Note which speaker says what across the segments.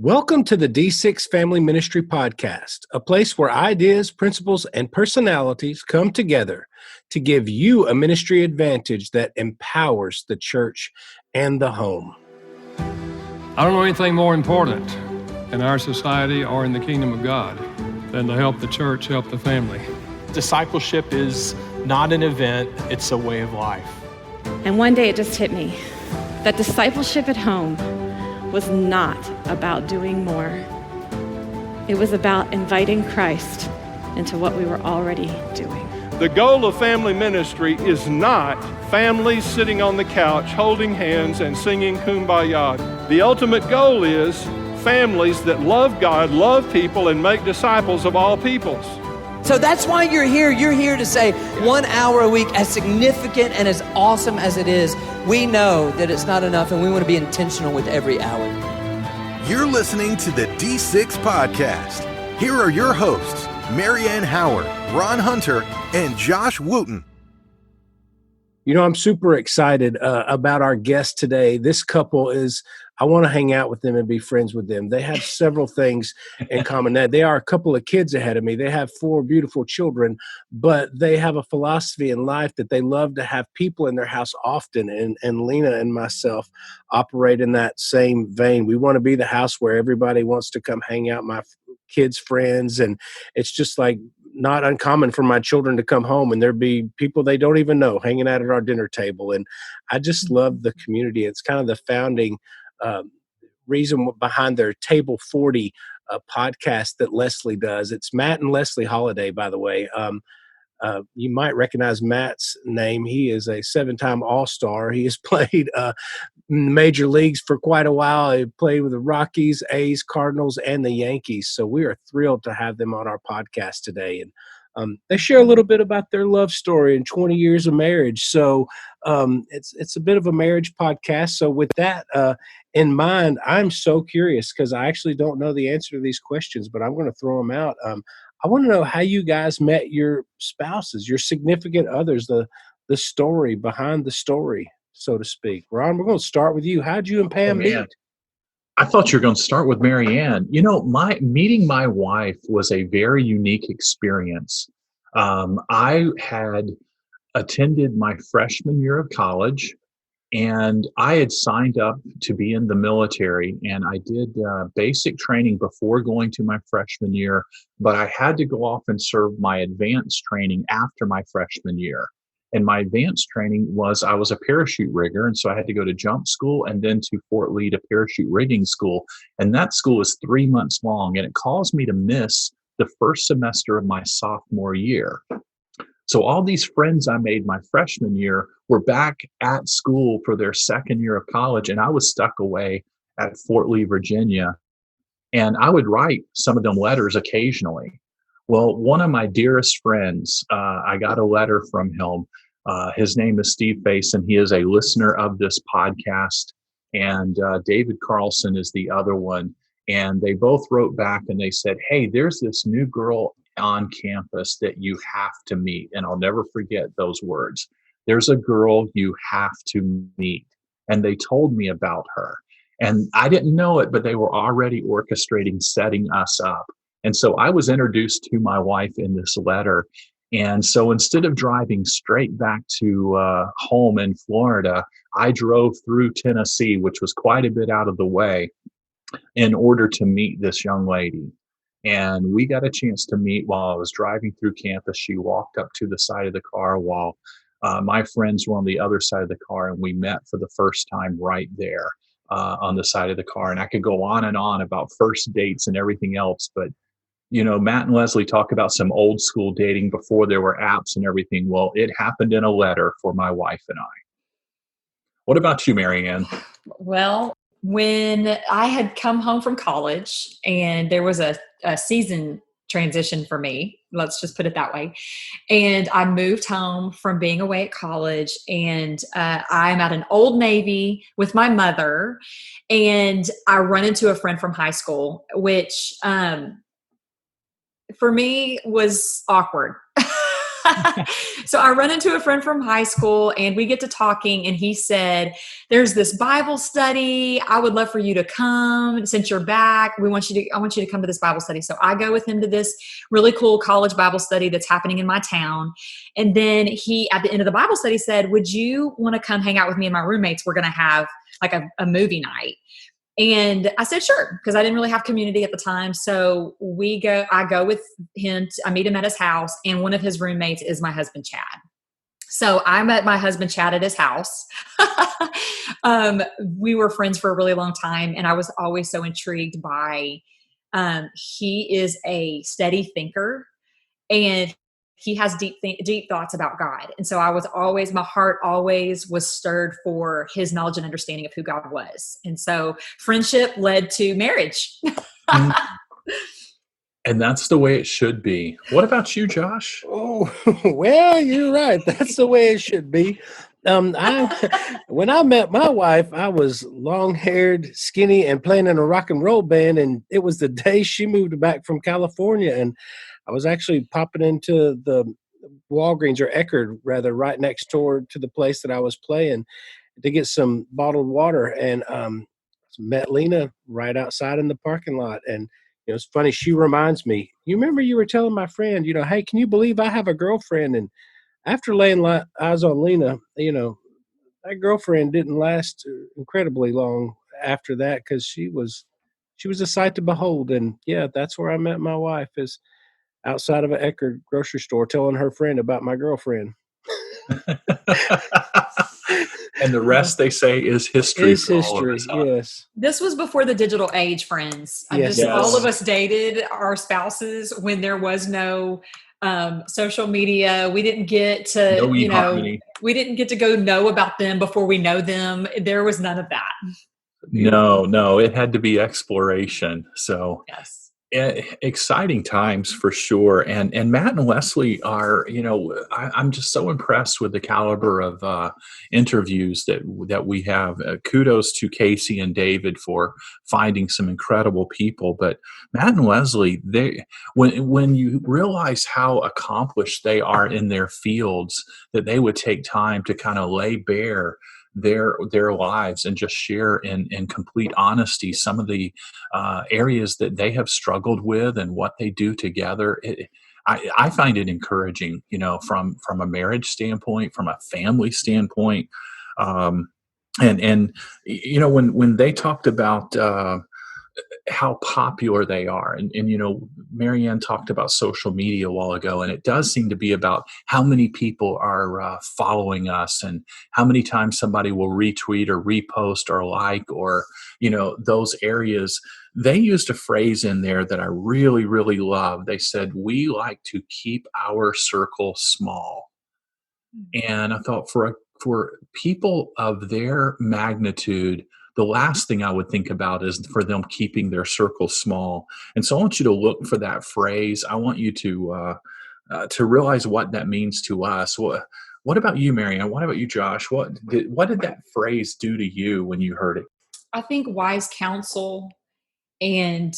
Speaker 1: Welcome to the D6 Family Ministry Podcast, a place where ideas, principles, and personalities come together to give you a ministry advantage that empowers the church and the home.
Speaker 2: I don't know anything more important in our society or in the kingdom of God than to help the church, help the family.
Speaker 3: Discipleship is not an event, it's a way of life.
Speaker 4: And one day it just hit me that discipleship at home was not about doing more. It was about inviting Christ into what we were already doing.
Speaker 5: The goal of family ministry is not families sitting on the couch holding hands and singing Kumbaya. The ultimate goal is families that love God, love people, and make disciples of all peoples.
Speaker 6: So that's why you're here. You're here to say 1 hour a week, as significant and as awesome as it is, we know that it's not enough, and we want to be intentional with every hour.
Speaker 7: You're listening to the D6 Podcast. Here are your hosts, Marianne Howard, Ron Hunter, and Josh Wooten.
Speaker 1: You know, I'm super excited about our guest today. This couple I want to hang out with them and be friends with them. They have several things in common. They are a couple of kids ahead of me. They have 4 beautiful children, but they have a philosophy in life that they love to have people in their house often. And Lena and myself operate in that same vein. We want to be the house where everybody wants to come hang out, my kids' friends. And it's just like not uncommon for my children to come home and there be people they don't even know hanging out at our dinner table. And I just love the community. It's kind of the founding reason behind their Table 40 podcast that Leslee does. It's Matt and Leslee Holliday, by the way. You might recognize Matt's name. He is a 7-time All-Star. He has played major leagues for quite a while. He played with the Rockies, A's, Cardinals, and the Yankees. So we are thrilled to have them on our podcast today. And they share a little bit about their love story and 20 years of marriage. So it's a bit of a marriage podcast. So with that in mind, I'm so curious because I actually don't know the answer to these questions, but I'm going to throw them out. I want to know how you guys met your spouses, your significant others, the story behind the story, so to speak. Ron, we're going to start with you. How'd you and Pam meet?
Speaker 8: I thought you were going to start with Marianne. You know, meeting my wife was a very unique experience. I had attended my freshman year of college, and I had signed up to be in the military, and I did basic training before going to my freshman year, but I had to go off and serve my advanced training after my freshman year. And my advanced training was I was a parachute rigger, and so I had to go to jump school and then to Fort Lee to parachute rigging school. And that school is 3 months long, and it caused me to miss the first semester of my sophomore year. So all these friends I made my freshman year were back at school for their second year of college, and I was stuck away at Fort Lee, Virginia. And I would write some of them letters occasionally. Well, one of my dearest friends, I got a letter from him. His name is Steve Face, and he is a listener of this podcast. And David Carlson is the other one. And they both wrote back and they said, hey, there's this new girl on campus that you have to meet. And I'll never forget those words. There's a girl you have to meet. And they told me about her. And I didn't know it, but they were already orchestrating setting us up. And so I was introduced to my wife in this letter. And so instead of driving straight back to home in Florida, I drove through Tennessee, which was quite a bit out of the way, in order to meet this young lady. And we got a chance to meet while I was driving through campus. She walked up to the side of the car while my friends were on the other side of the car, and we met for the first time right there on the side of the car. And I could go on and on about first dates and everything else, but you know, Matt and Leslee talk about some old school dating before there were apps and everything. Well, it happened in a letter for my wife and I. What about you, Marianne?
Speaker 9: Well, when I had come home from college and there was a season transition for me, let's just put it that way. And I moved home from being away at college, and I'm at an Old Navy with my mother, and I run into a friend from high school, which for me was awkward. So I run into a friend from high school and we get to talking, and he said, there's this Bible study. I would love for you to come since you're back. I want you to come to this Bible study. So I go with him to this really cool college Bible study that's happening in my town. And then he, at the end of the Bible study, said, would you want to come hang out with me and my roommates? We're going to have like a movie night. And I said, sure, because I didn't really have community at the time. So I go with him, I meet him at his house, and one of his roommates is my husband, Chad. So I met my husband, Chad, at his house. We were friends for a really long time, and I was always so intrigued by, he is a steady thinker, and he has deep thoughts about God. And so my heart always was stirred for his knowledge and understanding of who God was. And so friendship led to marriage.
Speaker 8: And that's the way it should be. What about you, Josh?
Speaker 1: Oh, well, you're right. That's the way it should be. When I met my wife, I was long-haired, skinny, and playing in a rock and roll band. And it was the day she moved back from California. And I was actually popping into the Walgreens, or Eckerd, rather, right next door to the place that I was playing to get some bottled water. And met Lena right outside in the parking lot. And it's funny. She reminds me, you remember you were telling my friend, hey, can you believe I have a girlfriend? And after laying eyes on Lena, that girlfriend didn't last incredibly long after that, because she was a sight to behold. And yeah, that's where I met my wife, is outside of an Eckerd grocery store, telling her friend about my girlfriend.
Speaker 8: And the rest, they say, is history.
Speaker 1: It's history, yes.
Speaker 9: This was before the digital age, friends.
Speaker 1: Yes.
Speaker 9: All of us dated our spouses when there was no social media. We didn't get to, we didn't get to go know about them before we know them. There was none of that.
Speaker 8: No, it had to be exploration. So
Speaker 9: yes.
Speaker 8: Exciting times for sure. And Matt and Leslee are, I'm just so impressed with the caliber of interviews that we have. Kudos to Casey and David for finding some incredible people. But Matt and Leslee, when you realize how accomplished they are in their fields, that they would take time to kind of lay bare their lives and just share in complete honesty some of the areas that they have struggled with and what they do together. I find it encouraging, from a marriage standpoint, from a family standpoint. And when they talked about how popular they are. And Marianne talked about social media a while ago, and it does seem to be about how many people are following us and how many times somebody will retweet or repost or like, or, those areas. They used a phrase in there that I really, really love. They said, we like to keep our circle small. And I thought for people of their magnitude, the last thing I would think about is for them keeping their circle small. And so I want you to look for that phrase. I want you to realize what that means to us. What about you, Marianne? What about you, Josh? What did that phrase do to you when you heard it?
Speaker 9: I think wise counsel and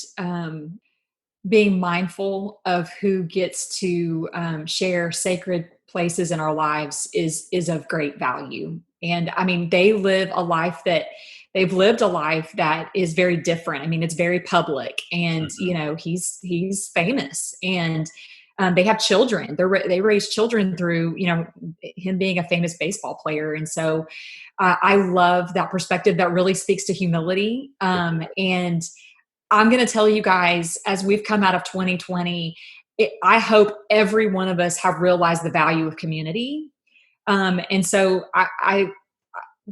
Speaker 9: being mindful of who gets to share sacred places in our lives is of great value. And I mean, they've lived a life that is very different. I mean, it's very public, and he's famous, and they have children. They raise children through him being a famous baseball player, and so I love that perspective that really speaks to humility. And I'm going to tell you guys, as we've come out of 2020, I hope every one of us have realized the value of community. And so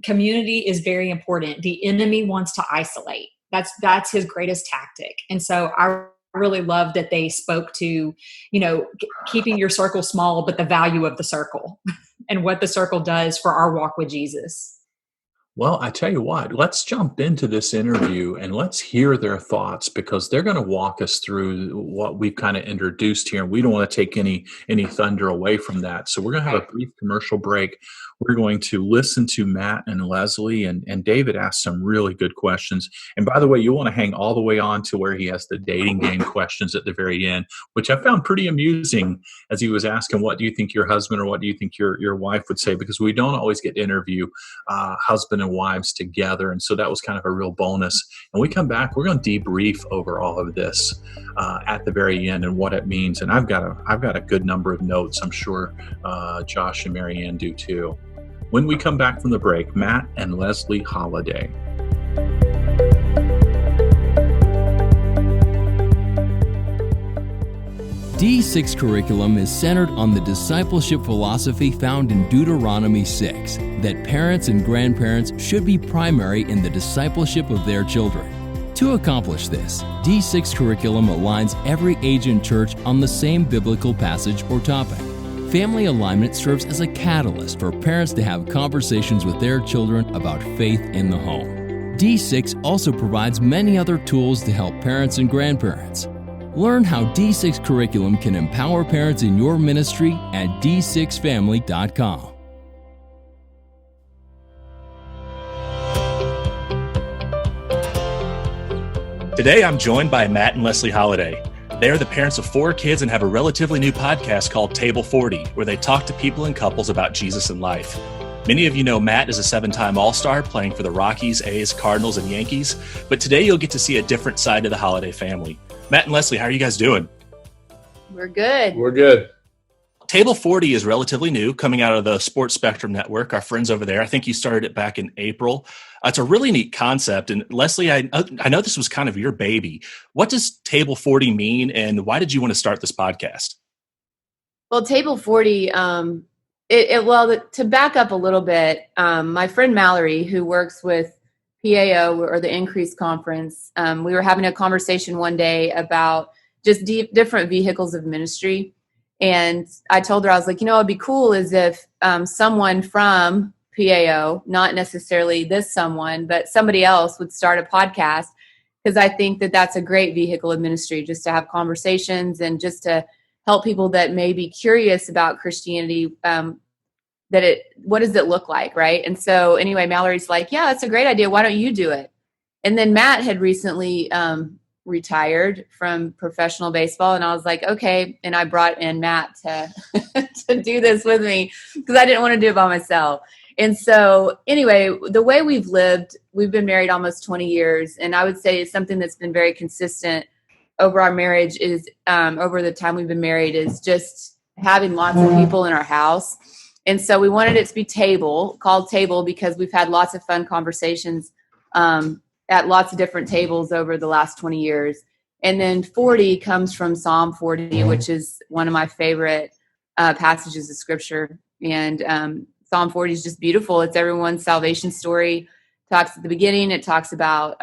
Speaker 9: community is very important. The enemy wants to isolate. That's his greatest tactic. And so I really love that they spoke to, keeping your circle small, but the value of the circle and what the circle does for our walk with Jesus.
Speaker 8: Well, I tell you what, let's jump into this interview and let's hear their thoughts, because they're going to walk us through what we've kind of introduced here. And we don't want to take any thunder away from that. So we're going to have a brief commercial break. We're going to listen to Matt and Leslie, and David asked some really good questions. And by the way, you want to hang all the way on to where he has the dating game questions at the very end, which I found pretty amusing, as he was asking, what do you think your husband or what do you think your wife would say? Because we don't always get to interview husband and wives together. And so that was kind of a real bonus. And we come back, we're going to debrief over all of this at the very end and what it means. And I've got a good number of notes. I'm sure Josh and Marianne do too. When we come back from the break, Matt and Leslee Holliday.
Speaker 10: D6 curriculum is centered on the discipleship philosophy found in Deuteronomy 6, that parents and grandparents should be primary in the discipleship of their children. To accomplish this, D6 curriculum aligns every age in church on the same biblical passage or topic. Family alignment serves as a catalyst for parents to have conversations with their children about faith in the home. D6 also provides many other tools to help parents and grandparents. Learn how D6 curriculum can empower parents in your ministry at d6family.com.
Speaker 11: Today, I'm joined by Matt and Leslee Holliday. They are the parents of 4 kids and have a relatively new podcast called Table 40, where they talk to people and couples about Jesus and life. Many of you know Matt is a 7-time All-Star playing for the Rockies, A's, Cardinals, and Yankees, but today you'll get to see a different side of the Holliday family. Matt and Leslie, how are you guys doing?
Speaker 12: We're good.
Speaker 5: We're good.
Speaker 11: Table 40 is relatively new, coming out of the Sports Spectrum Network, our friends over there. I think you started it back in April. It's a really neat concept. And Leslie, I know this was kind of your baby. What does Table 40 mean, and why did you want to start this podcast?
Speaker 12: Well, Table 40, to back up a little bit, my friend Mallory, who works with PAO or the Increase Conference, we were having a conversation one day about just different vehicles of ministry. And I told her, I was like, it'd be cool is if someone from PAO, not necessarily this someone, but somebody else would start a podcast, because I think that that's a great vehicle of ministry, just to have conversations and just to help people that may be curious about Christianity, what does it look like, right? And so anyway, Mallory's like, yeah, that's a great idea. Why don't you do it? And then Matt had recently retired from professional baseball, and I was like, okay. And I brought in Matt to to do this with me, because I didn't want to do it by myself. And so anyway, the way we've lived, we've been married almost 20 years. And I would say it's something that's been very consistent over our marriage is over the time we've been married is just having lots of people in our house. And so we wanted it to be called Table, because we've had lots of fun conversations at lots of different tables over the last 20 years. And then 40 comes from Psalm 40, which is one of my favorite passages of scripture. And Psalm 40 is just beautiful. It's everyone's salvation story. Talks at the beginning. It talks about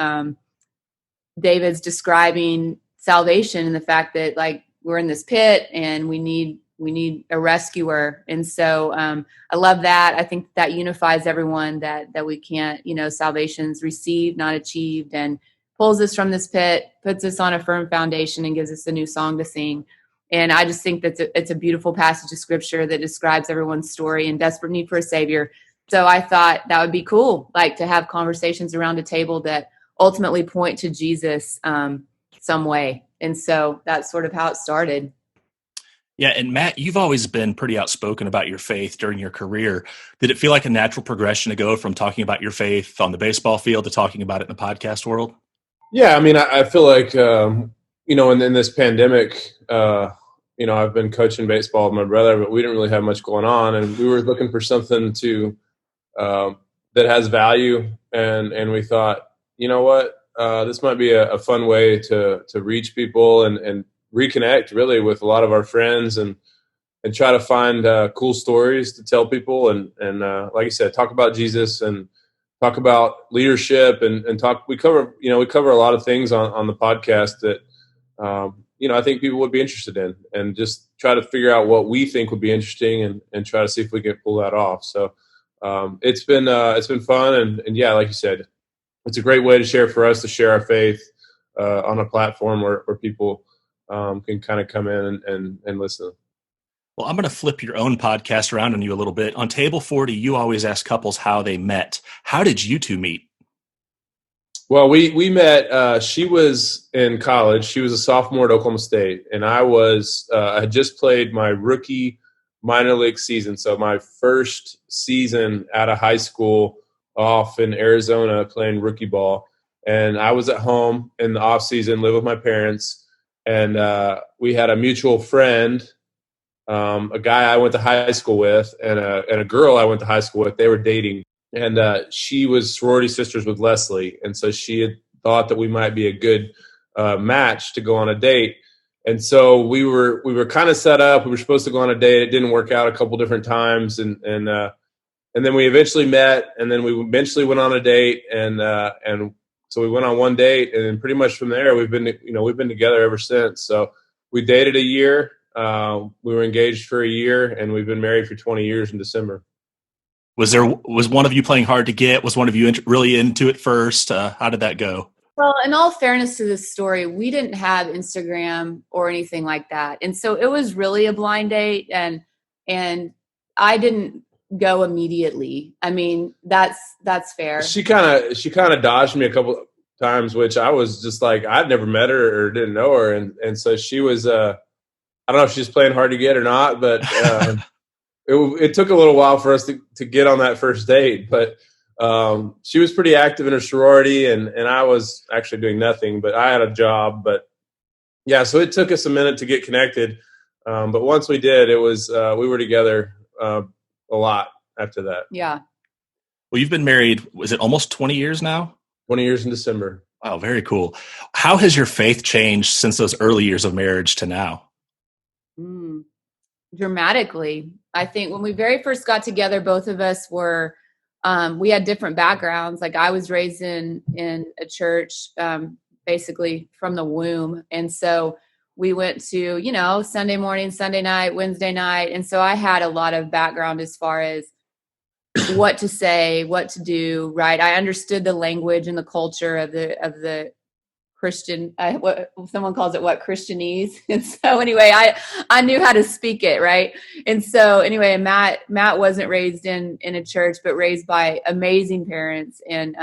Speaker 12: David's describing salvation and the fact that we're in this pit and we need a rescuer. And so I love that. I think that unifies everyone, that we can't, salvation's received, not achieved, and pulls us from this pit, puts us on a firm foundation, and gives us a new song to sing. And I just think that it's a beautiful passage of scripture that describes everyone's story and desperate need for a savior. So I thought that would be cool, to have conversations around a table that ultimately point to Jesus some way. And so that's sort of how it started.
Speaker 11: Yeah, and Matt, you've always been pretty outspoken about your faith during your career. Did it feel like a natural progression to go from talking about your faith on the baseball field to talking about it in the podcast world?
Speaker 5: Yeah, I mean, I feel like, in this pandemic, I've been coaching baseball with my brother, but we didn't really have much going on. And we were looking for something that has value. And we thought, you know what, this might be a fun way to reach people and reconnect really with a lot of our friends and try to find cool stories to tell people. And like I said, talk about Jesus and talk about leadership and talk. We cover a lot of things on the podcast that, I think people would be interested in, and just try to figure out what we think would be interesting and try to see if we can pull that off. So
Speaker 13: it's been fun. And yeah, like you said, it's a great way to share our faith on a platform where people can kind of come in and listen.
Speaker 11: Well, I'm going to flip your own podcast around on you a little bit. On Table 40, you always ask couples how they met. How did you two meet?
Speaker 13: Well, we met. She was in college. She was a sophomore at Oklahoma State, and I had just played my rookie minor league season, so my first season out of high school off in Arizona playing rookie ball. And I was at home in the off season, live with my parents, and we had a mutual friend, a guy I went to high school with, and a girl I went to high school with. They were dating. And she was sorority sisters with Leslee. And so she had thought that we might be a good match to go on a date. And so we were kind of set up. We were supposed to go on a date. It didn't work out a couple different times. And then we eventually met, and then we eventually went on a date. And so we went on one date, and then pretty much from there, we've been together ever since. So we dated a year. We were engaged for a year, and we've been married for 20 years in December.
Speaker 11: Was one of you playing hard to get? Was one of you really into it first? How did that go?
Speaker 12: Well, in all fairness to this story, we didn't have Instagram or anything like that. And so it was really a blind date, and I didn't go immediately. I mean, that's fair.
Speaker 13: She kind of dodged me a couple times, which I was just like, I'd never met her or didn't know her. And so she was, I don't know if she's playing hard to get or not, but it took a little while for us to get on that first date, but she was pretty active in her sorority, and I was actually doing nothing, but I had a job. But yeah, so it took us a minute to get connected. But once we did, it was we were together a lot after that.
Speaker 12: Yeah.
Speaker 11: Well, you've been married, was it almost 20 years now?
Speaker 13: 20 years in December.
Speaker 11: Wow, very cool. How has your faith changed since those early years of marriage to now?
Speaker 12: Dramatically. I think when we very first got together, both of us were, we had different backgrounds. Like I was raised in a church, basically from the womb. And so we went to, Sunday morning, Sunday night, Wednesday night. And so I had a lot of background as far as what to say, what to do, right? I understood the language and the culture of the Christian, what someone calls it, Christianese. And so anyway, I knew how to speak it, right? And so anyway, Matt wasn't raised in a church, but raised by amazing parents, and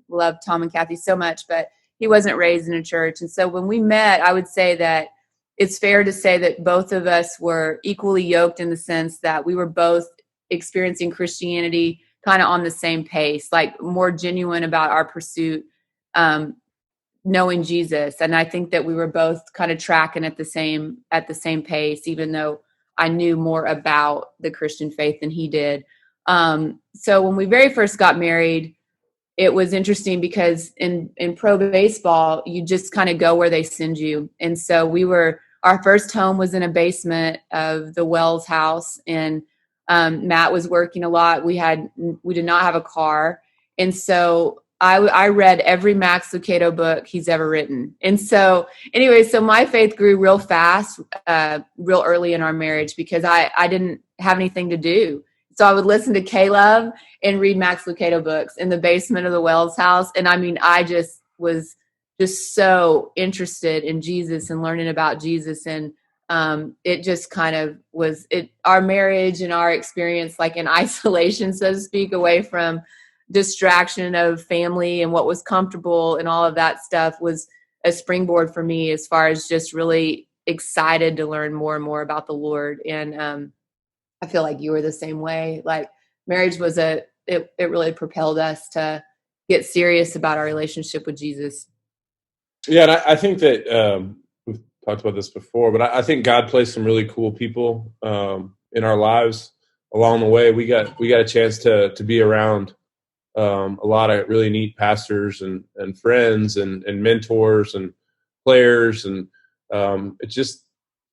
Speaker 12: loved Tom and Kathy so much, but he wasn't raised in a church. And so when we met, I would say that it's fair to say that both of us were equally yoked in the sense that we were both experiencing Christianity kind of on the same pace, like more genuine about our pursuit, knowing Jesus. And I think that we were both kind of tracking at the same pace, even though I knew more about the Christian faith than he did. So when we very first got married, it was interesting because in pro baseball, you just kind of go where they send you. And so our first home was in a basement of the Wells house, and Matt was working a lot. We did not have a car. And so I read every Max Lucado book he's ever written. And so anyway, so my faith grew real fast, real early in our marriage, because I didn't have anything to do. So I would listen to Caleb and read Max Lucado books in the basement of the Wells house. And I mean, I just was just so interested in Jesus and learning about Jesus. And it just kind of was our marriage and our experience, like in isolation, so to speak, away from distraction of family and what was comfortable and all of that stuff, was a springboard for me as far as just really excited to learn more and more about the Lord. And I feel like you were the same way. Like marriage was it really propelled us to get serious about our relationship with Jesus.
Speaker 13: Yeah. And I think that we've talked about this before, but I think God placed some really cool people in our lives along the way. We got a chance to be around a lot of really neat pastors and friends and mentors and players. And it just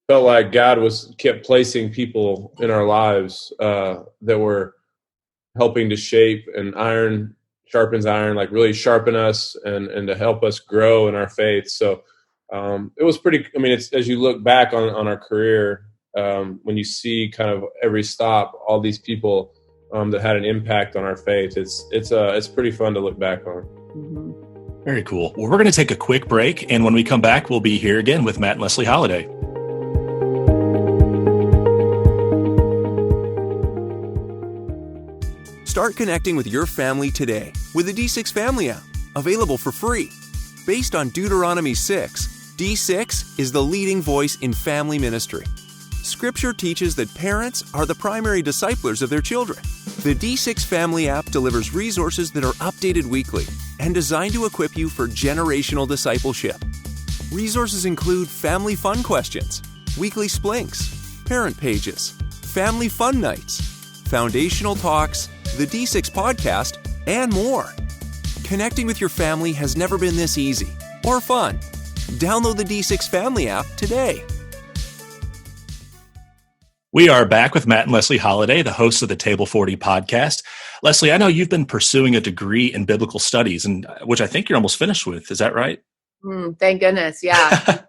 Speaker 13: felt like God kept placing people in our lives that were helping to shape, and iron sharpens iron, like really sharpen us and to help us grow in our faith. So it was pretty, it's, as you look back on our career, when you see kind of every stop, all these people that had an impact on our faith. It's pretty fun to look back on.
Speaker 12: Mm-hmm.
Speaker 11: Very cool. Well, we're going to take a quick break, and when we come back, we'll be here again with Matt and Leslee Holliday.
Speaker 14: Start connecting with your family today with the D6 Family app, available for free. Based on Deuteronomy 6, D6 is the leading voice in family ministry. Scripture teaches that parents are the primary disciplers of their children. The D6 Family app delivers resources that are updated weekly and designed to equip you for generational discipleship. Resources include family fun questions, weekly splinks, parent pages, family fun nights, foundational talks, the D6 podcast, and more. Connecting with your family has never been this easy or fun. Download the D6 Family app today.
Speaker 11: We are back with Matt and Leslee Holliday, the hosts of the Table 40 podcast. Leslee, I know you've been pursuing a degree in biblical studies, and which I think you're almost finished with. Is that right?
Speaker 12: Thank goodness. Yeah.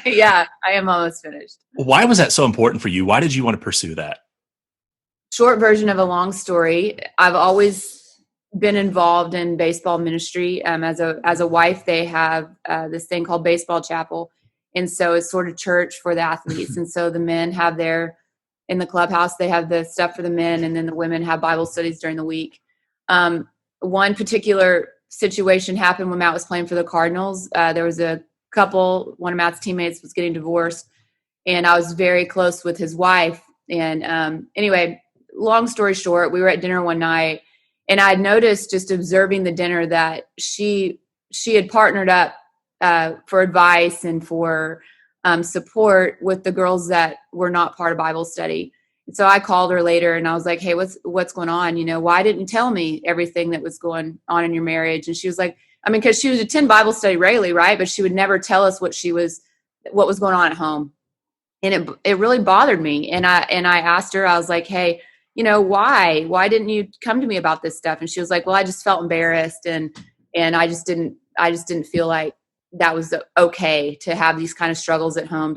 Speaker 12: Yeah, I am almost finished.
Speaker 11: Why was that so important for you? Why did you want to pursue that?
Speaker 12: Short version of a long story. I've always been involved in baseball ministry. As a wife, they have this thing called Baseball Chapel. And so it's sort of church for the athletes. And so the men have in the clubhouse, they have the stuff for the men, and then the women have Bible studies during the week. One particular situation happened when Matt was playing for the Cardinals. There was a couple, one of Matt's teammates was getting divorced, and I was very close with his wife. And anyway, long story short, we were at dinner one night, and I noticed, just observing the dinner, that she had partnered up for advice and for support with the girls that were not part of Bible study. And so I called her later, and I was like, "Hey, what's going on? Why didn't you tell me everything that was going on in your marriage?" And she was like, because she would attend Bible study regularly, right? But she would never tell us what was going on at home. And it really bothered me. And I asked her, I was like, "Hey, why didn't you come to me about this stuff?" And she was like, "Well, I just felt embarrassed, and I just didn't feel like that was okay to have these kind of struggles at home."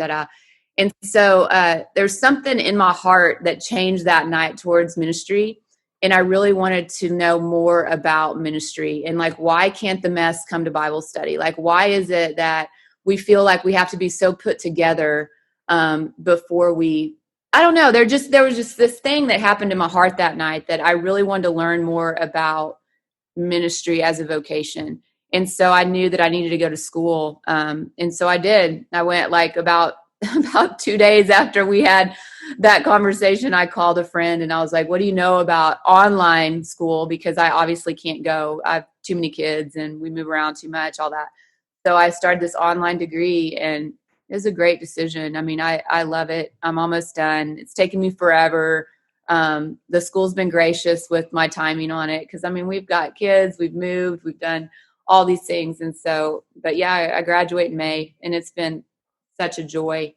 Speaker 12: And so there's something in my heart that changed that night towards ministry. And I really wanted to know more about ministry, and why can't the mess come to Bible study? Why is it that we feel like we have to be so put together before we, I don't know. There was just this thing that happened in my heart that night that I really wanted to learn more about ministry as a vocation. And so I knew that I needed to go to school. And so I did. I went about 2 days after we had that conversation. I called a friend and I was like, "What do you know about online school?" Because I obviously can't go. I have too many kids and we move around too much, all that. So I started this online degree, and it was a great decision. I love it. I'm almost done. It's taken me forever. The school's been gracious with my timing on it, because we've got kids, we've moved, we've done all these things. And so, but yeah, I graduate in May, and it's been such a joy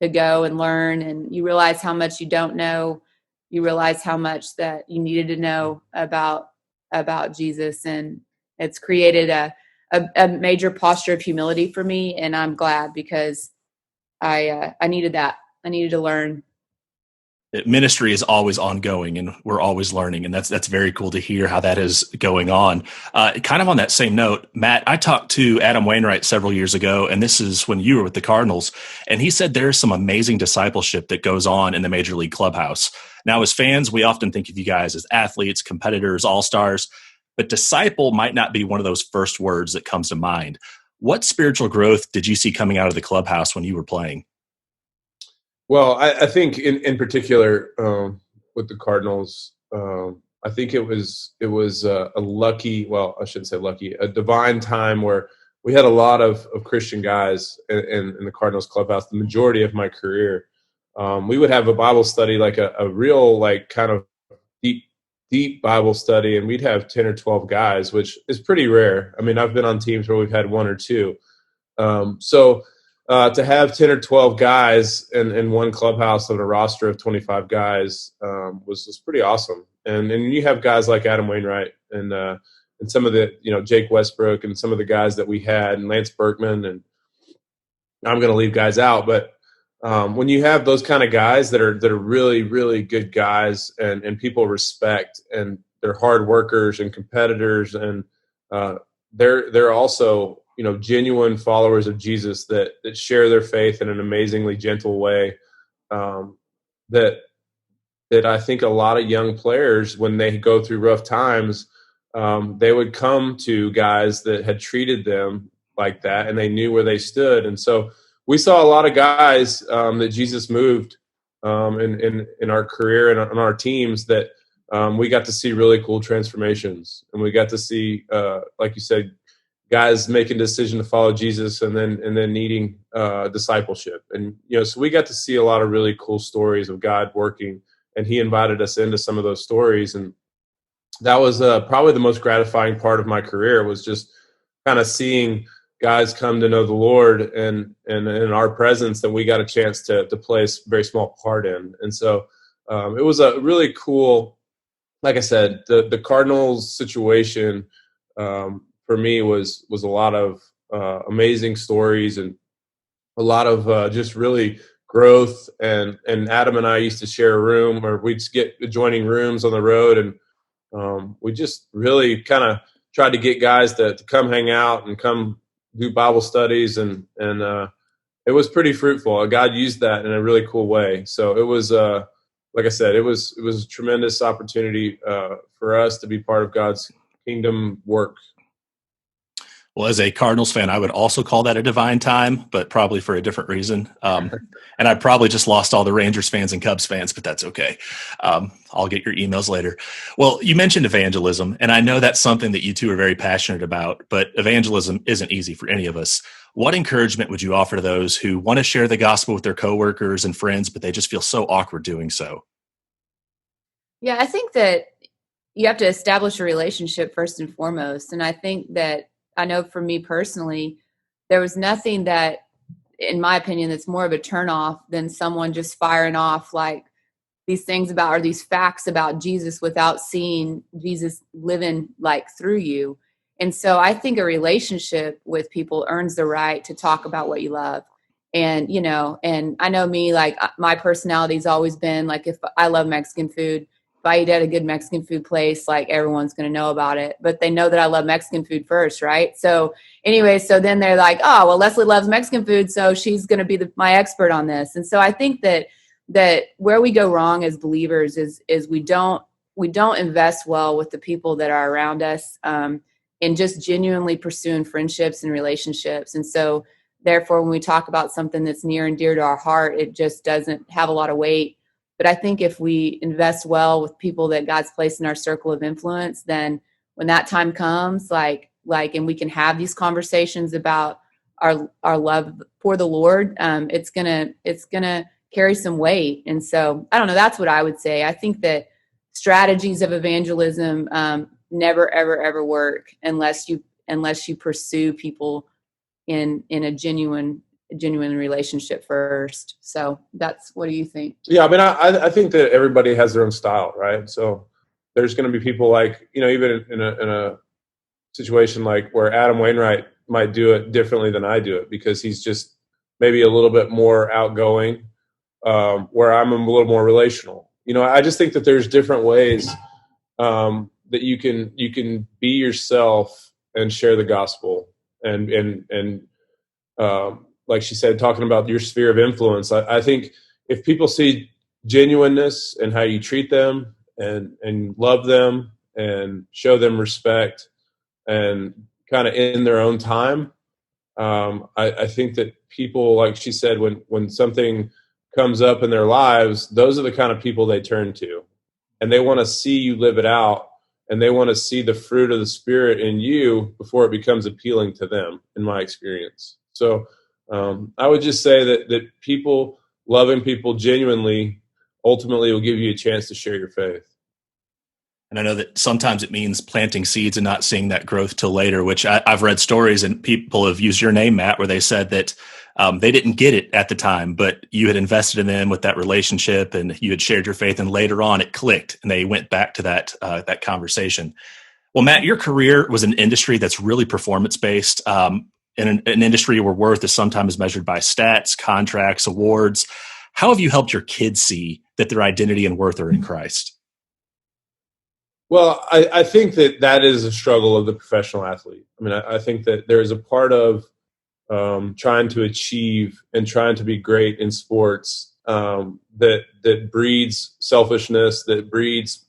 Speaker 12: to go and learn. And you realize how much you don't know. You realize how much that you needed to know about Jesus. And it's created a major posture of humility for me. And I'm glad, because I needed that. I needed to learn.
Speaker 11: Ministry is always ongoing, and we're always learning. And that's very cool to hear how that is going on. Kind of on that same note, Matt, I talked to Adam Wainwright several years ago, and this is when you were with the Cardinals, and he said there's some amazing discipleship that goes on in the Major League clubhouse. Now, as fans, we often think of you guys as athletes, competitors, all-stars, but disciple might not be one of those first words that comes to mind. What spiritual growth did you see coming out of the clubhouse when you were playing?
Speaker 13: Well, I think in particular with the Cardinals, I think it was a lucky, well, I shouldn't say lucky, a divine time where we had a lot of Christian guys in the Cardinals clubhouse. The majority of my career, we would have a Bible study, like a real, kind of deep Bible study, and we'd have 10 or 12 guys, which is pretty rare. I've been on teams where we've had one or two. To have 10 or 12 guys in one clubhouse on a roster of 25 guys was pretty awesome. And you have guys like Adam Wainwright and some of the, Jake Westbrook and some of the guys that we had, and Lance Berkman, and I'm going to leave guys out, but when you have those kind of guys that are really, really good guys and people respect, and they're hard workers and competitors, and they're also, genuine followers of Jesus that share their faith in an amazingly gentle way, that I think a lot of young players, when they go through rough times, they would come to guys that had treated them like that, and they knew where they stood. And so we saw a lot of guys that Jesus moved in our career and on our teams, that we got to see really cool transformations, and we got to see, like you said, guys making a decision to follow Jesus and then needing discipleship. And so we got to see a lot of really cool stories of God working, and he invited us into some of those stories. And that was probably the most gratifying part of my career, was just kind of seeing guys come to know the Lord and in our presence that we got a chance to play a very small part in. And so it was a really cool, like I said, the Cardinals situation for me was a lot of amazing stories and a lot of just really growth. And Adam and I used to share a room, or we'd get adjoining rooms on the road, and we just really kind of tried to get guys to come hang out and come do Bible studies, and it was pretty fruitful. God used that in a really cool way. So it was, like I said, it was a tremendous opportunity for us to be part of God's kingdom work.
Speaker 11: Well, as a Cardinals fan, I would also call that a divine time, but probably for a different reason. And I probably just lost all the Rangers fans and Cubs fans, but that's okay. I'll get your emails later. Well, you mentioned evangelism, and I know that's something that you two are very passionate about, but evangelism isn't easy for any of us. What encouragement would you offer to those who want to share the gospel with their coworkers and friends, but they just feel so awkward doing so?
Speaker 12: Yeah, I think that you have to establish a relationship first and foremost. And I think that, I know for me personally, there was nothing that, in my opinion, that's more of a turnoff than someone just firing off like these things about, or these facts about Jesus, without seeing Jesus living like through you. And so I think a relationship with people earns the right to talk about what you love. And, and I know me, like my personality's always been like, if I love Mexican food, if I eat at a good Mexican food place, like everyone's going to know about it, but they know that I love Mexican food first. Right. So anyway, so then they're like, oh, well, Leslee loves Mexican food, so she's going to be my expert on this. And so I think that where we go wrong as believers is we don't invest well with the people that are around us, in just genuinely pursuing friendships and relationships. And so therefore, when we talk about something that's near and dear to our heart, it just doesn't have a lot of weight. But I think if we invest well with people that God's placed in our circle of influence, then when that time comes, and we can have these conversations about our love for the Lord, it's gonna carry some weight. And so I don't know, that's what I would say. I think that strategies of evangelism never, ever work unless you pursue people in a genuine relationship first. So what do you think?
Speaker 13: Yeah, I mean, I think that everybody has their own style, right? So there's going to be people like, even in a situation like where Adam Wainwright might do it differently than I do it, because he's just maybe a little bit more outgoing, where I'm a little more relational. I just think that there's different ways that you can be yourself and share the gospel, and like she said, talking about your sphere of influence. I think if people see genuineness in how you treat them and love them and show them respect and kind of in their own time, I think that people, like she said, when something comes up in their lives, those are the kind of people they turn to, and they want to see you live it out, and they want to see the fruit of the Spirit in you before it becomes appealing to them, in my experience. So I would just say that people loving people genuinely ultimately will give you a chance to share your faith.
Speaker 11: And I know that sometimes it means planting seeds and not seeing that growth till later, which I've read stories, and people have used your name, Matt, where they said that they didn't get it at the time, but you had invested in them with that relationship and you had shared your faith, and later on it clicked and they went back to that conversation. Well, Matt, your career was an industry that's really performance-based. in an industry where worth is sometimes measured by stats, contracts, awards. How have you helped your kids see that their identity and worth are in Christ?
Speaker 13: Well, I think that is a struggle of the professional athlete. I mean, I think that there is a part of trying to achieve and trying to be great in sports that breeds selfishness, that breeds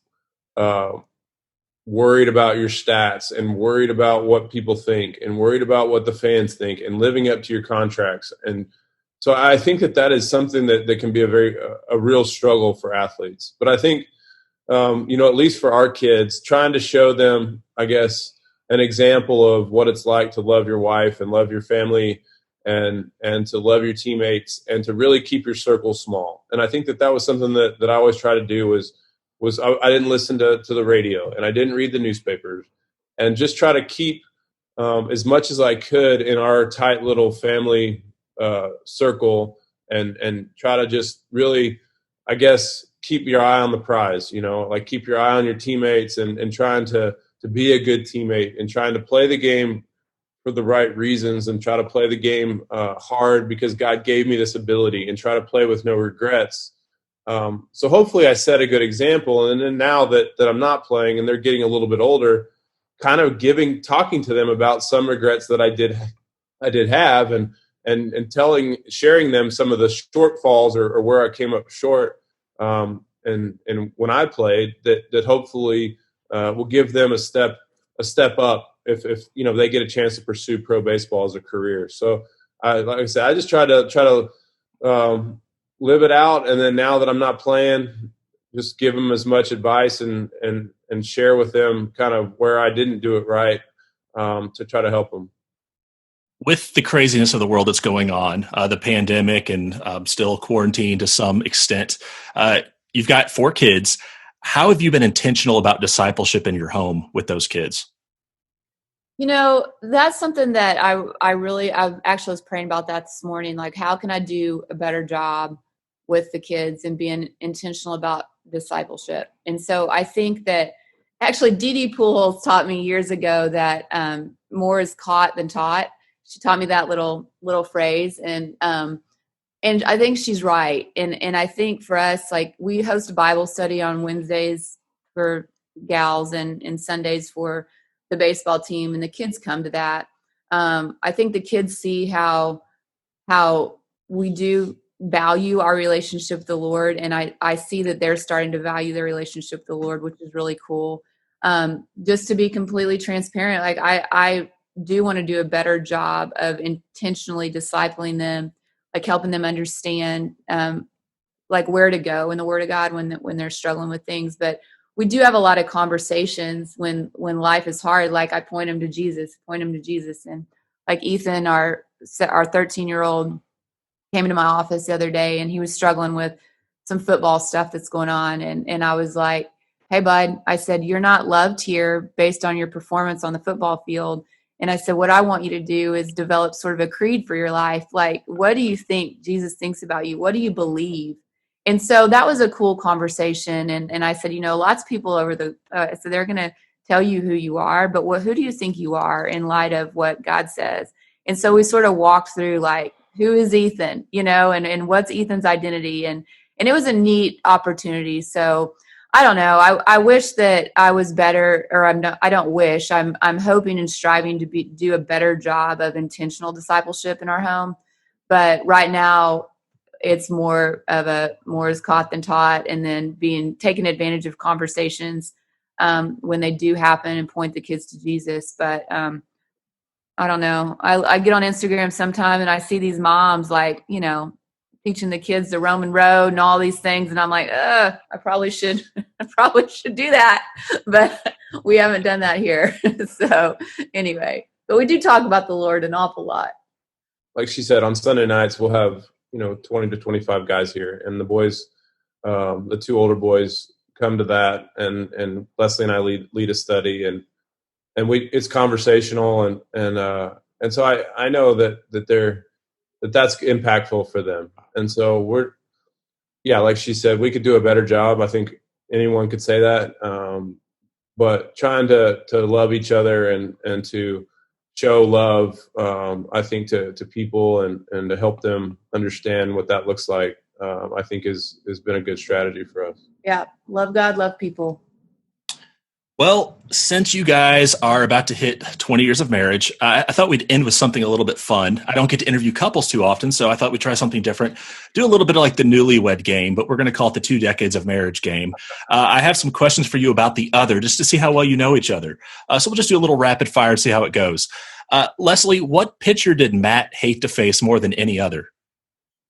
Speaker 13: worried about your stats and worried about what people think and worried about what the fans think and living up to your contracts. And so I think that is something that can be a real struggle for athletes. But I think, at least for our kids, trying to show them, I guess, an example of what it's like to love your wife and love your family and to love your teammates and to really keep your circle small. And I think that was something that I always try to do was I didn't listen to the radio and I didn't read the newspapers, and just try to keep as much as I could in our tight little family circle and try to just really, I guess, keep your eye on the prize, like keep your eye on your teammates and trying to be a good teammate and trying to play the game for the right reasons and try to play the game hard because God gave me this ability and try to play with no regrets. So hopefully I set a good example. And then now that I'm not playing and they're getting a little bit older, kind of talking to them about some regrets that I did have and sharing them some of the shortfalls or where I came up short. And when I played that hopefully will give them a step up if they get a chance to pursue pro baseball as a career. So like I said, I just try to live it out. And then now that I'm not playing, just give them as much advice and share with them kind of where I didn't do it right, to try to help them.
Speaker 11: With the craziness of the world that's going on, the pandemic and still quarantine to some extent, you've got 4 kids. How have you been intentional about discipleship in your home with those kids?
Speaker 12: That's something that I actually was praying about that this morning. Like, how can I do a better job with the kids and being intentional about discipleship? And so I think that actually Dee Pools taught me years ago that more is caught than taught. She taught me that little phrase. And I think she's right. And I think for us, like, we host a Bible study on Wednesdays for gals and Sundays for the baseball team, and the kids come to that. I think the kids see how we do value our relationship with the Lord, and I see that they're starting to value their relationship with the Lord, which is really cool. Just to be completely transparent, like I do want to do a better job of intentionally discipling them, like helping them understand like where to go in the Word of God when they're struggling with things. But we do have a lot of conversations when life is hard. Like, I point them to Jesus. And like Ethan, our 13-year-old, came into my office the other day, and he was struggling with some football stuff that's going on. And I was like, hey, bud, I said, you're not loved here based on your performance on the football field. And I said, what I want you to do is develop sort of a creed for your life. Like, what do you think Jesus thinks about you? What do you believe? And so that was a cool conversation. And I said, lots of people so they're going to tell you who you are, but who do you think you are in light of what God says? And so we sort of walked through, like, who is Ethan, and what's Ethan's identity? And it was a neat opportunity. So I don't know. I wish that I was better, or I don't wish. I'm hoping and striving to do a better job of intentional discipleship in our home. But right now, it's more is caught than taught, and then taking advantage of conversations when they do happen and point the kids to Jesus. But I don't know. I get on Instagram sometime and I see these moms, like, teaching the kids the Roman road and all these things. And I'm like, I probably should do that, but we haven't done that here. So anyway, but we do talk about the Lord an awful lot.
Speaker 13: Like she said, on Sunday nights, we'll have, 20 to 25 guys here, and the boys, the 2 older boys come to that, and Leslie and I lead a study, and it's conversational, and so I know that's impactful for them. And so like she said, we could do a better job. I think anyone could say that. But trying to love each other and to show love, I think, to people and to help them understand what that looks like, I think has been a good strategy for us.
Speaker 12: Yeah. Love God, love people.
Speaker 11: Well, since you guys are about to hit 20 years of marriage, I thought we'd end with something a little bit fun. I don't get to interview couples too often, so I thought we'd try something different. Do a little bit of like the newlywed game, but we're going to call it the 2 decades of marriage game. I have some questions for you about the other, just to see how well you know each other. So we'll just do a little rapid fire and see how it goes. Leslee, what pitcher did Matt hate to face more than any other?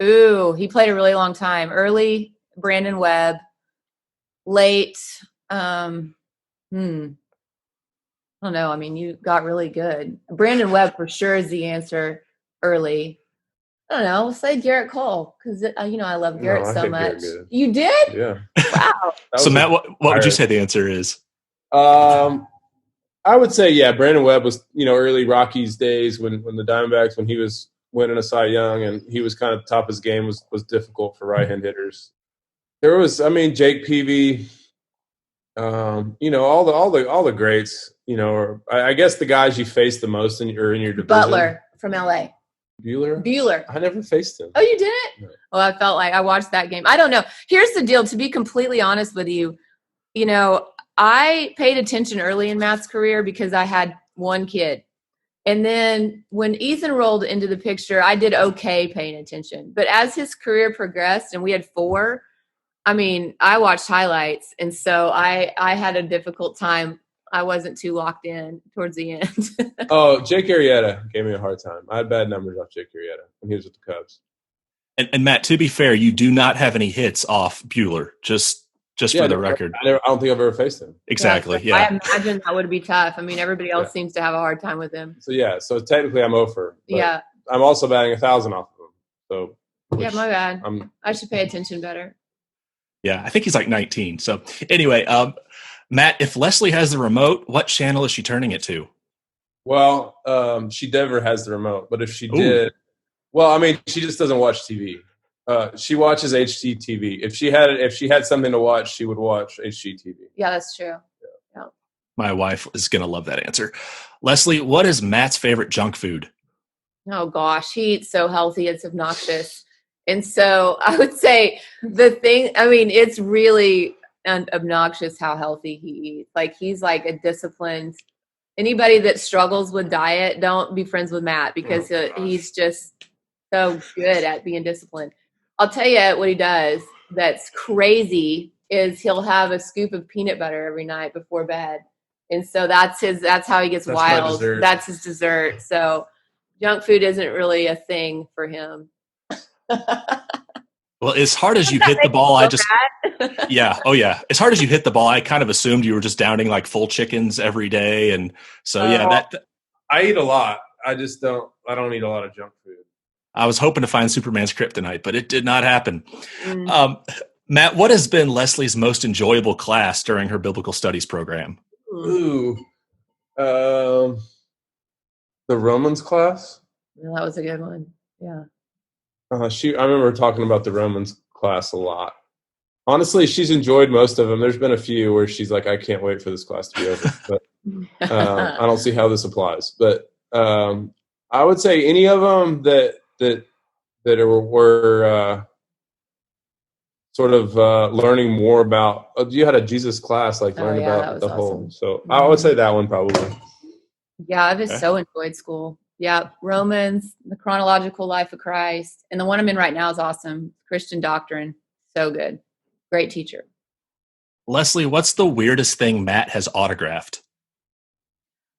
Speaker 12: Ooh, he played a really long time. Early, Brandon Webb. Late, I don't know. I mean, you got really good. Brandon Webb for sure is the answer early. I don't know. We'll say Garrett Cole because, I love Garrett so much. You did?
Speaker 13: Yeah.
Speaker 12: Wow.
Speaker 11: So, Matt, what would you say the answer is?
Speaker 13: I would say, yeah, Brandon Webb was, early Rockies days when the Diamondbacks, when he was winning a Cy Young and he was kind of top of his game was difficult for right-hand hitters. There was, Jake Peavy, all the greats, I guess the guys you face the most in your division.
Speaker 12: Butler from LA.
Speaker 13: Bueller. I never faced him.
Speaker 12: Oh, you didn't? No. Well, I felt like I watched that game. I don't know. Here's the deal. To be completely honest with you, I paid attention early in Matt's career because I had one kid. And then when Ethan rolled into the picture, I did okay paying attention. But as his career progressed and we had 4, I watched highlights. And so I had a difficult time. I wasn't too locked in towards the end.
Speaker 13: Oh, Jake Arrieta gave me a hard time. I had bad numbers off Jake Arrieta when he was with the Cubs.
Speaker 11: And Matt, to be fair, you do not have any hits off Bueller, just for the record.
Speaker 13: I don't think I've ever faced him.
Speaker 11: Exactly, yeah.
Speaker 12: I imagine that would be tough. Everybody else seems to have a hard time with him.
Speaker 13: So technically I'm over.
Speaker 12: Yeah.
Speaker 13: I'm also batting 1,000 off of him. So
Speaker 12: yeah, my bad. I should pay attention better.
Speaker 11: Yeah, I think he's like 19. So anyway, Matt, if Leslee has the remote, what channel is she turning it to? Well,
Speaker 13: she never has the remote, but if she did, she just doesn't watch TV. She watches HGTV. If she had something to watch, she would watch HGTV.
Speaker 12: Yeah, that's true. Yeah.
Speaker 11: My wife is going to love that answer. Leslee, what is Matt's favorite junk food?
Speaker 12: Oh gosh, he eats so healthy, it's obnoxious. And so I would say it's really obnoxious how healthy he eats. Like he's like a disciplined. Anybody that struggles with diet, don't be friends with Matt because he's just so good at being disciplined. I'll tell you what he does that's crazy is he'll have a scoop of peanut butter every night before bed. And so that's how he gets wild. That's his dessert. So junk food isn't really a thing for him.
Speaker 11: Well, as hard as you hit the ball, yeah. Oh yeah. As hard as you hit the ball, I kind of assumed you were just downing like full chickens every day. And so,
Speaker 13: I eat a lot. I don't eat a lot of junk food.
Speaker 11: I was hoping to find Superman's kryptonite, but it did not happen. Matt, what has been Leslie's most enjoyable class during her biblical studies program?
Speaker 13: Ooh, the Romans class.
Speaker 12: Yeah, that was a good one. Yeah.
Speaker 13: I remember talking about the Romans class a lot. Honestly, she's enjoyed most of them. There's been a few where she's like, I can't wait for this class to be over. But I don't see how this applies. But I would say any of them that were sort of learning more about. You had a Jesus class, like learn about the whole. So I would say that one probably.
Speaker 12: Yeah, I've just so enjoyed school. Yeah, Romans, the chronological life of Christ. And the one I'm in right now is awesome. Christian doctrine. So good. Great teacher.
Speaker 11: Leslee, what's the weirdest thing Matt has autographed?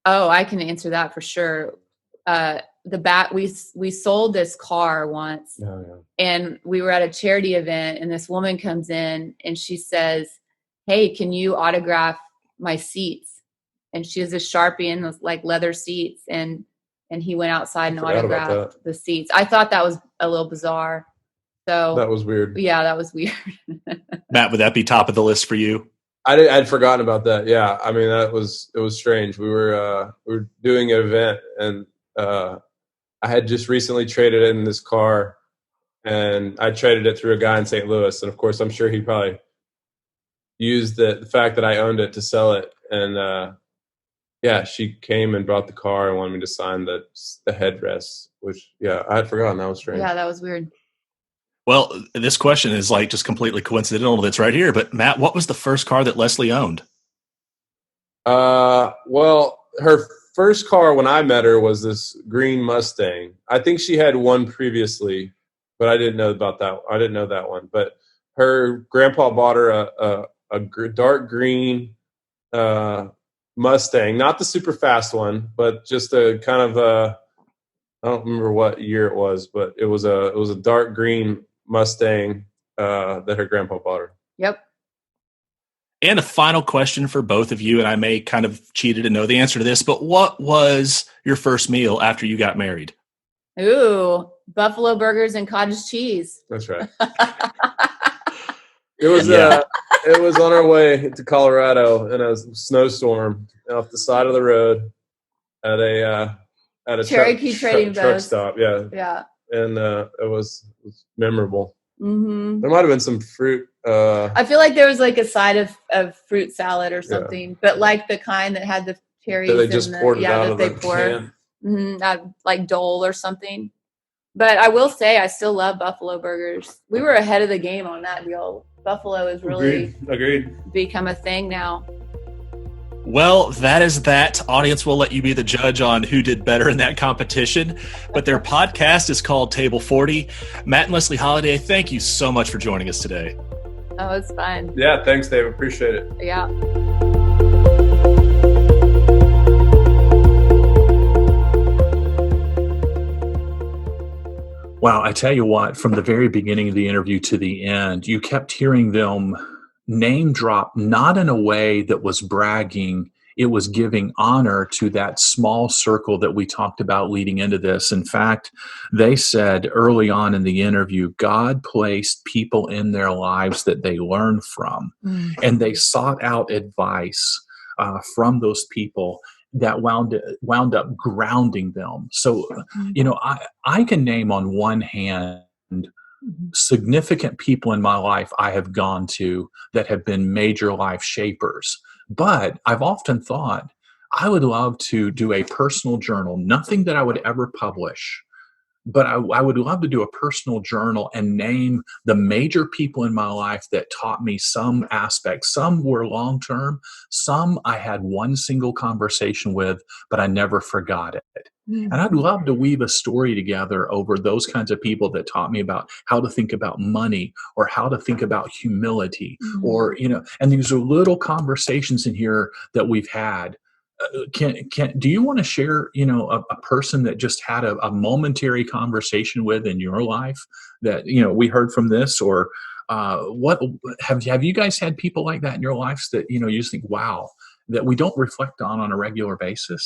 Speaker 12: Oh, I can answer that for sure. We sold this car once and we were at a charity event and this woman comes in and she says, hey, can you autograph my seats? And she has a Sharpie and those like leather seats and he went outside and autographed the seats. I thought that was a little bizarre. So
Speaker 13: that was weird.
Speaker 12: Yeah, that was weird.
Speaker 13: Matt,
Speaker 11: would that be top of the list for you?
Speaker 13: I'd forgotten about that. Yeah. It was strange. We were doing an event and I had just recently traded in this car and I traded it through a guy in St. Louis. And of course, I'm sure he probably used the fact that I owned it to sell it. And yeah, she came and brought the car and wanted me to sign the headrest, which, yeah, I had forgotten. That was strange.
Speaker 12: Yeah, that was weird.
Speaker 11: Well, this question is like just completely coincidental that's right here. But Matt, what was the first car that Leslie owned?
Speaker 13: Well, her first car when I met her was this green Mustang. I think she had one previously, but I didn't know about that. I didn't know that one. But her grandpa bought her a dark green Mustang, not the super fast one, but just a kind of I don't remember what year it was, but it was a dark green Mustang that her grandpa bought her.
Speaker 12: Yep.
Speaker 11: And a final question for both of you, and I may kind of cheated and know the answer to this, but what was your first meal after you got married?
Speaker 12: Ooh, buffalo burgers and cottage cheese.
Speaker 13: That's right. It was it was on our way to Colorado in a snowstorm off the side of the road at a
Speaker 12: Cherokee Trading
Speaker 13: truck
Speaker 12: Post.
Speaker 13: stop. Yeah.
Speaker 12: Yeah.
Speaker 13: And it was memorable.
Speaker 12: Mm-hmm.
Speaker 13: There might have been some fruit.
Speaker 12: I feel like there was like a side of fruit salad or something, but like the kind that had the cherries.
Speaker 13: That they just poured it out of the can.
Speaker 12: Mm-hmm, like Dole or something. But I will say I still love buffalo burgers. We were ahead of the game on that deal. Buffalo is really
Speaker 13: Agreed.
Speaker 12: become a thing now.
Speaker 11: Well, that is that. Audience, will let you be the judge on who did better in that competition. But their podcast is called Table 40. Matt and Leslie Holliday, thank you so much for joining us today.
Speaker 12: Oh, it's fun.
Speaker 13: Yeah, thanks, Dave. Appreciate it.
Speaker 12: Yeah.
Speaker 8: Wow, I tell you what, from the very beginning of the interview to the end, you kept hearing them name drop, not in a way that was bragging. It was giving honor to that small circle that we talked about leading into this. In fact, they said early on in the interview, God placed people in their lives that they learned from, and they sought out advice from those people that wound up grounding them. So, I can name on one hand significant people in my life I have gone to that have been major life shapers. But I've often thought I would love to do a personal journal, nothing that I would ever publish, but I would love to do a personal journal and name the major people in my life that taught me some aspects. Some were long-term, some I had one single conversation with, but I never forgot it. And I'd love to weave a story together over those kinds of people that taught me about how to think about money or how to think about humility or, and these are little conversations in here that we've had. Do you want to share, a person that just had a momentary conversation with in your life that, we heard from this, or what have you guys had people like that in your lives that, you just think, wow, that we don't reflect on a regular basis?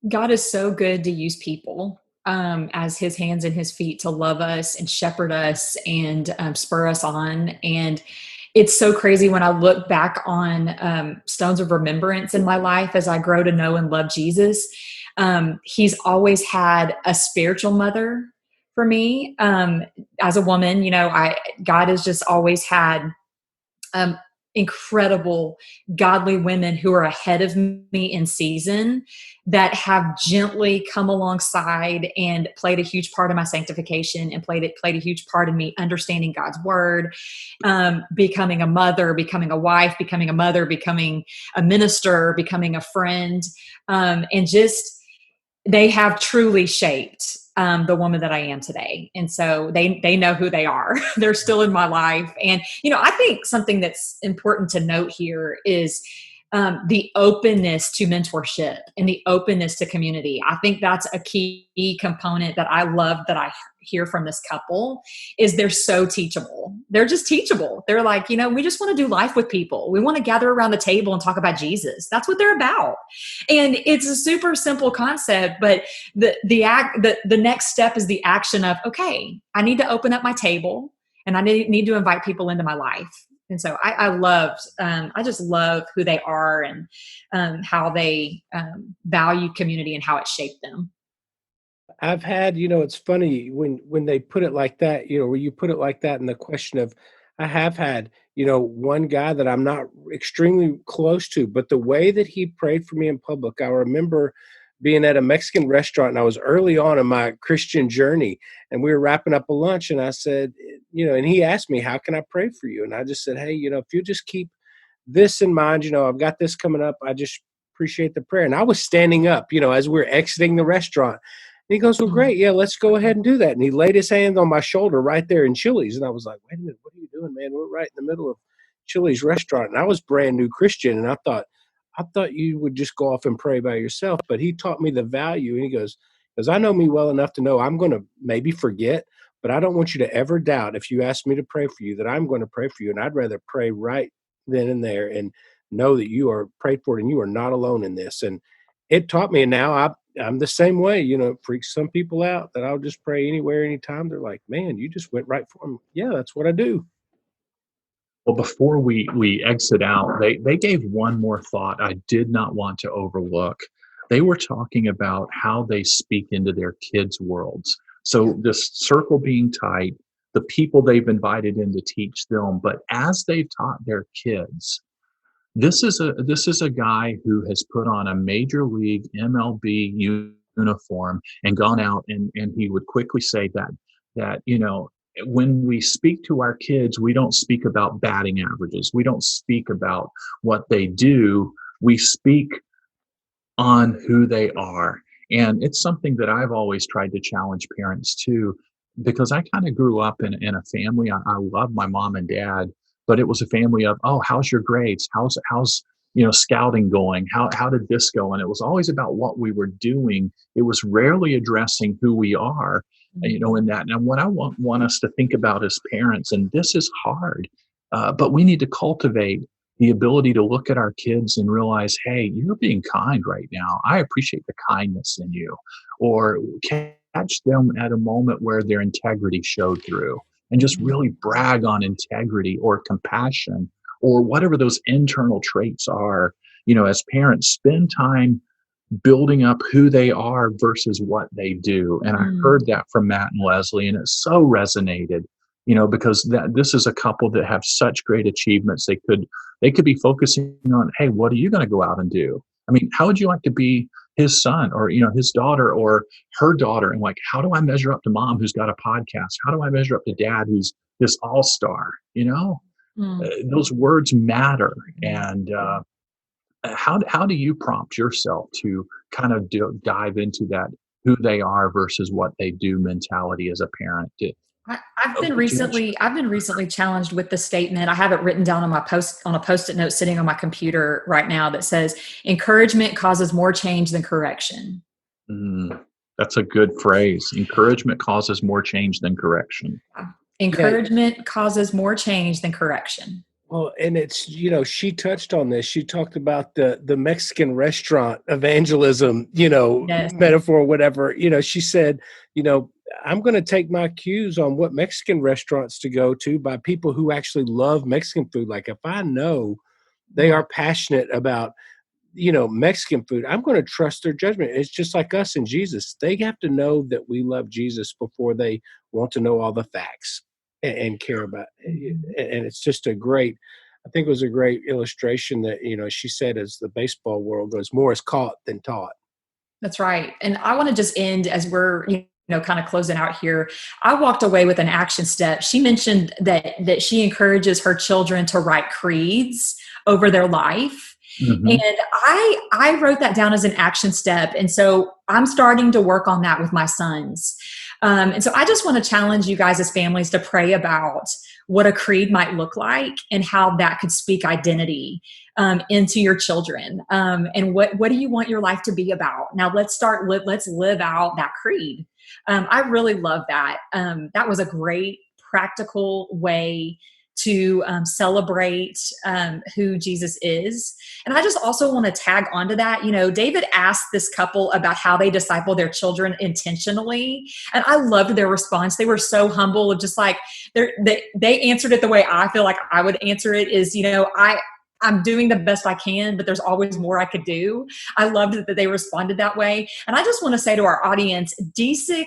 Speaker 9: God is so good to use people as his hands and his feet to love us and shepherd us and spur us on. And it's so crazy when I look back on stones of remembrance in my life as I grow to know and love Jesus. He's always had a spiritual mother for me. As a woman, God has just always had incredible godly women who are ahead of me in season that have gently come alongside and played a huge part in my sanctification and played a huge part in me understanding God's word, becoming a mother, becoming a wife, becoming a mother, becoming a minister, becoming a friend. And just, they have truly shaped the woman that I am today. And so they know who they are. They're still in my life. And, I think something that's important to note here is the openness to mentorship and the openness to community. I think that's a key component that I love that I hear from this couple is they're so teachable. They're just teachable. They're like, we just want to do life with people. We want to gather around the table and talk about Jesus. That's what they're about. And it's a super simple concept, but the next step is the action of, okay, I need to open up my table and I need to invite people into my life. And so I just love who they are and how they value community and how it shaped them.
Speaker 1: I've had, it's funny when they put it like that, where you put it like that in the question of I have had, one guy that I'm not extremely close to, but the way that he prayed for me in public, I remember being at a Mexican restaurant, and I was early on in my Christian journey, and we were wrapping up a lunch, and I said, and he asked me, how can I pray for you? And I just said, hey, if you just keep this in mind, I've got this coming up. I just appreciate the prayer. And I was standing up, as we were exiting the restaurant. And he goes, well, great. Yeah, let's go ahead and do that. And he laid his hand on my shoulder right there in Chili's. And I was like, wait a minute, what are you doing, man? We're right in the middle of Chili's restaurant. And I was brand new Christian. And I thought you would just go off and pray by yourself. But he taught me the value. And he goes, because I know me well enough to know I'm going to maybe forget, but I don't want you to ever doubt if you ask me to pray for you that I'm going to pray for you. And I'd rather pray right then and there and know that you are prayed for and you are not alone in this. And it taught me. And now I'm the same way, freaks some people out that I'll just pray anywhere, anytime. They're like, man, you just went right for them. Yeah, that's what I do.
Speaker 8: Well, before we exit out, they gave one more thought I did not want to overlook. They were talking about how they speak into their kids' worlds. So this circle being tight, the people they've invited in to teach them, but as they've taught their kids, this is a guy who has put on a major league MLB uniform and gone out and he would quickly say that when we speak to our kids, we don't speak about batting averages. We don't speak about what they do. We speak on who they are. And it's something that I've always tried to challenge parents to, because I kind of grew up in a family. I love my mom and dad, but it was a family of, oh, how's your grades? How's scouting going? How did this go? And it was always about what we were doing. It was rarely addressing who we are, in that. And what I want us to think about as parents, and this is hard, but we need to cultivate the ability to look at our kids and realize, hey, you're being kind right now. I appreciate the kindness in you. Or catch them at a moment where their integrity showed through and just really brag on integrity or compassion or whatever those internal traits are. As parents, spend time building up who they are versus what they do. And I heard that from Matt and Leslee, and it so resonated, because this is a couple that have such great achievements. They could be focusing on, hey, what are you going to go out and do? I mean, how would you like to be his son or, his daughter or her daughter? And like, how do I measure up to mom who's got a podcast? How do I measure up to dad who's this all-star? Those words matter. And how do you prompt yourself to kind of dive into that, who they are versus what they do mentality as a parent?
Speaker 9: I've been recently challenged with the statement. I have it written down on a Post-it note sitting on my computer right now that says, encouragement causes more change than correction.
Speaker 8: That's a good phrase. Encouragement causes more change than correction.
Speaker 9: Encouragement causes more change than correction.
Speaker 1: Well, and it's, she touched on this. She talked about the Mexican restaurant evangelism, yes, metaphor, whatever. She said, I'm going to take my cues on what Mexican restaurants to go to by people who actually love Mexican food. Like if I know they are passionate about, Mexican food, I'm going to trust their judgment. It's just like us and Jesus. They have to know that we love Jesus before they want to know all the facts and care about it. And it's just I think it was a great illustration that, she said, as the baseball world goes, more is caught than taught.
Speaker 9: That's right. And I want to just end as we're, kind of closing out here. I walked away with an action step. She mentioned that she encourages her children to write creeds over their life. Mm-hmm. And I wrote that down as an action step. And so I'm starting to work on that with my sons. And so I just want to challenge you guys as families to pray about what a creed might look like and how that could speak identity into your children. And what do you want your life to be about? Now let's live out that creed. I really love that. That was a great practical way to celebrate who Jesus is. And I just also want to tag onto that. David asked this couple about how they disciple their children intentionally. And I loved their response. They were so humble of just like, they answered it the way I feel like I would answer it is, I'm doing the best I can, but there's always more I could do. I loved that they responded that way. And I just want to say to our audience, D6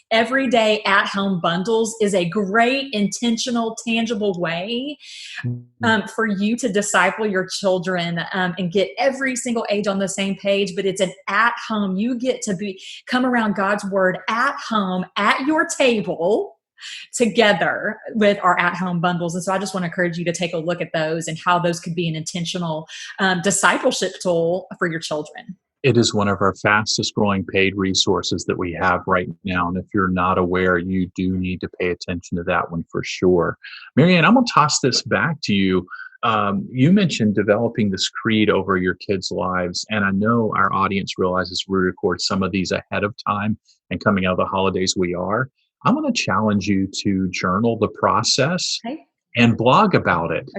Speaker 9: Everyday at-Home Bundles is a great, intentional, tangible way for you to disciple your children and get every single age on the same page. But it's an at-home. You get to come around God's word at home, at your table, together with our at-home bundles. And so I just want to encourage you to take a look at those and how those could be an intentional discipleship tool for your children.
Speaker 8: It is one of our fastest growing paid resources that we have right now. And if you're not aware, you do need to pay attention to that one for sure. Marianne, I'm going to toss this back to you. You mentioned developing this creed over your kids' lives. And I know our audience realizes we record some of these ahead of time, and coming out of the holidays we are. I'm going to challenge you to journal the process and blog about it.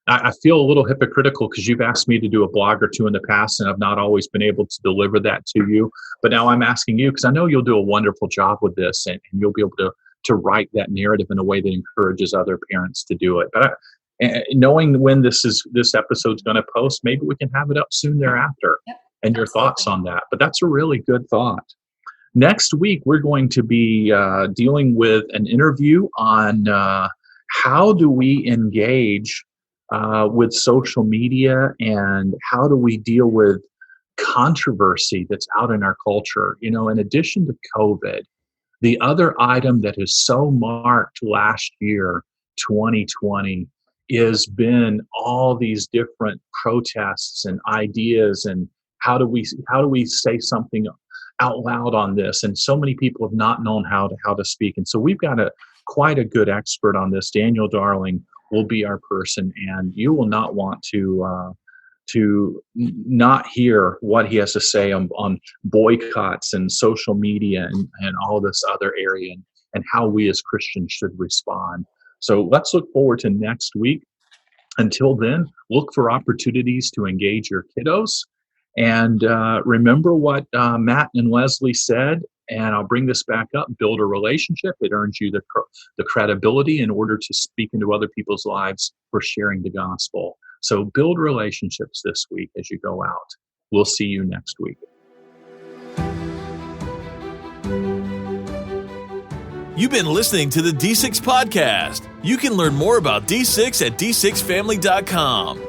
Speaker 8: I feel a little hypocritical because you've asked me to do a blog or two in the past, and I've not always been able to deliver that to you. But now I'm asking you because I know you'll do a wonderful job with this, and you'll be able to write that narrative in a way that encourages other parents to do it. But knowing when this episode's going to post, maybe we can have it up soon thereafter. And your thoughts on that. But that's a really good thought. Next week, we're going to be dealing with an interview on how do we engage with social media, and how do we deal with controversy that's out in our culture. You know, in addition to COVID, the other item that has so marked last year, 2020, has been all these different protests and ideas, and how do we say something out loud on this. And so many people have not known how to speak. And so we've got quite a good expert on this. Daniel Darling will be our person, and you will not want to not hear what he has to say on boycotts and social media and all this other area, and how we as Christians should respond. So let's look forward to next week. Until then, look for opportunities to engage your kiddos. And remember what Matt and Leslie said, and I'll bring this back up: build a relationship. It earns you the credibility in order to speak into other people's lives for sharing the gospel. So build relationships this week as you go out. We'll see you next week.
Speaker 15: You've been listening to the D6 Podcast. You can learn more about D6 at d6family.com.